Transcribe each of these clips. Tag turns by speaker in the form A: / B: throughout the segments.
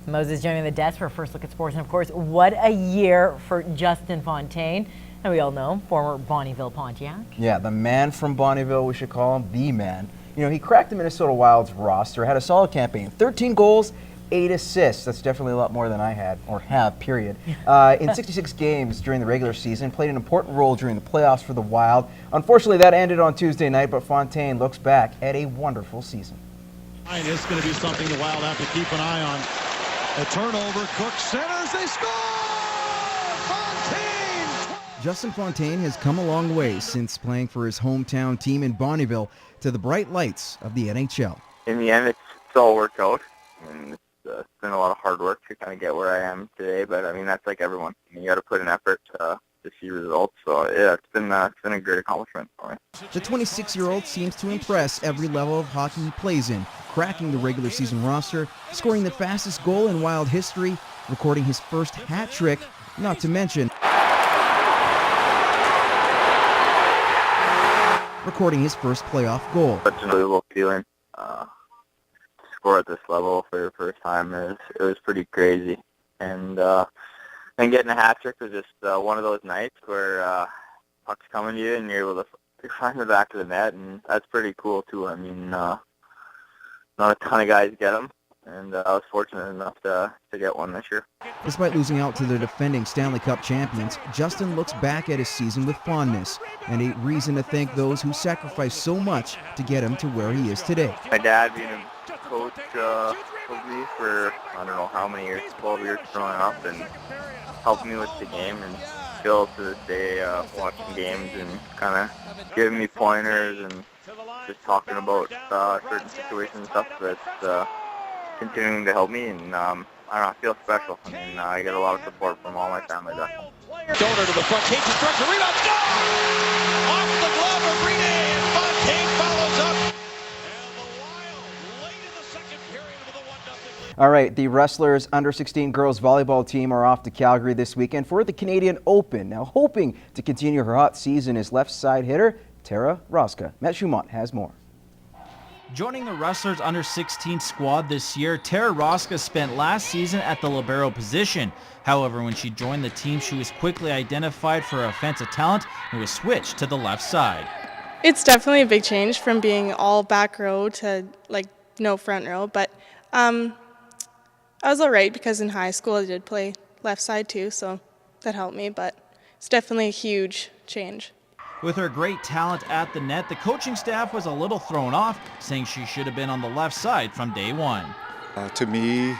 A: Moses joining the desk for a first look at sports, and of course, what a year for Justin Fontaine. And we all know, former Bonnyville Pontiac.
B: Yeah, the man from Bonnyville, we should call him the man. You know, he cracked the Minnesota Wild's roster, had a solid campaign, 13 goals, 8 assists. That's definitely a lot more than I had, or have, period. In 66 games during the regular season, played an important role during the playoffs for the Wild. Unfortunately, that ended on Tuesday night, but Fontaine looks back at a wonderful season.
C: And it's going to be something the Wild have to keep an eye on. A turnover, Cook centers, they score! Fontaine!
D: Justin Fontaine has come a long way since playing for his hometown team in Bonnyville to the bright lights of the NHL.
E: In the end, it's all worked out, and it's been a lot of hard work to kind of get where I am today, but I mean, that's like everyone. You got to put an effort to see results, so yeah, it's been a great accomplishment for me.
D: The 26-year-old seems to impress every level of hockey he plays in, cracking the regular season roster, scoring the fastest goal in Wild history, recording his first hat trick, not to mention recording his first playoff goal.
E: Such an unbelievable feeling. To score at this level for your first time, it was pretty crazy. And getting a hat trick was just one of those nights where puck's coming to you and you're able to find the back of the net, and that's pretty cool too. I mean, not a ton of guys get them, and I was fortunate enough to get one this year.
D: Despite losing out to the defending Stanley Cup champions, Justin looks back at his season with fondness and a reason to thank those who sacrificed so much to get him to where he is today.
E: My dad being a coach of me for I don't know how many years, 12 years growing up, and helping me with the game, and still to this day watching games and kind of giving me pointers and just talking about certain situations and stuff that's continuing to help me, and I don't know, I feel special. I mean, I get a lot of support from all my family back home.
C: Donor to the front, Kane constructs a rebound, score! Off the glove of Green, and Fontaine follows up. And the Wild late in the second period with a 1-0 lead.
B: All right, the Wrestlers under-16 girls volleyball team are off to Calgary this weekend for the Canadian Open. Now, hoping to continue her hot season is left side hitter Tara Rozka. Matt Schumont has more.
F: Joining the Wrestlers under-16 squad this year, Tara Rasca spent last season at the libero position. However, when she joined the team, she was quickly identified for her offensive talent and was switched to the left side.
G: It's definitely a big change from being all back row to like no front row, but I was all right because in high school I did play left side too, so that helped me, but it's definitely a huge change.
F: With her great talent at the net, the coaching staff was a little thrown off, saying she should have been on the left side from day one.
H: To me,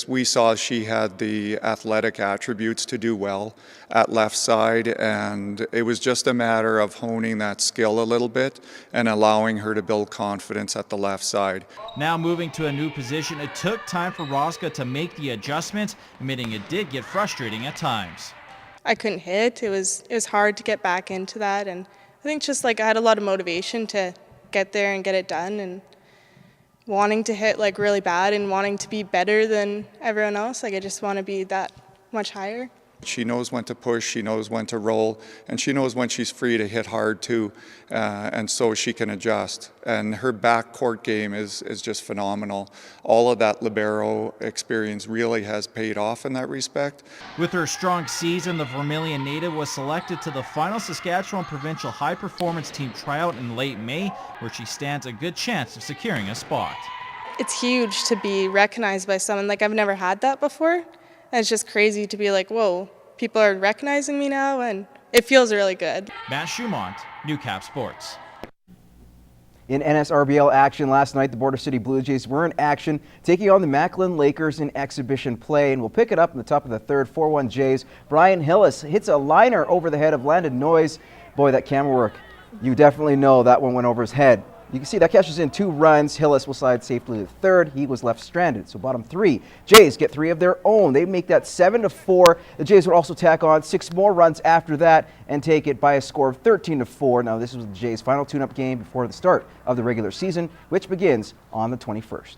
H: we saw she had the athletic attributes to do well at left side, and it was just a matter of honing that skill a little bit and allowing her to build confidence at the left side.
F: Now moving to a new position, it took time for Rozka to make the adjustments, admitting it did get frustrating at times.
G: I couldn't hit. It was hard to get back into that, and I think just like I had a lot of motivation to get there and get it done, and wanting to hit like really bad and wanting to be better than everyone else. Like I just want to be that much higher.
H: She knows when to push, she knows when to roll, and she knows when she's free to hit hard too, and so she can adjust. And her backcourt game is just phenomenal. All of that libero experience really has paid off in that respect.
F: With her strong season, the Vermilion native was selected to the final Saskatchewan Provincial High Performance Team tryout in late May, where she stands a good chance of securing a spot.
G: It's huge to be recognized by someone. Like I've never had that before. And it's just crazy to be like, whoa, people are recognizing me now, and it feels really good.
F: Matt Schumont, Newcap Sports.
B: In NSRBL action last night, the Border City Blue Jays were in action, taking on the Macklin Lakers in exhibition play, and we'll pick it up in the top of the third. 4-1 Jays. Brian Hillis hits a liner over the head of Landon Noyes. Boy, that camera work, you definitely know that one went over his head. You can see that catches in 2 runs. Hillis will slide safely to third. He was left stranded. So bottom 3. Jays get 3 of their own. They make that 7-4. The Jays would also tack on 6 more runs after that and take it by a score of 13-4. Now this was the Jays' final tune-up game before the start of the regular season, which begins on the 21st.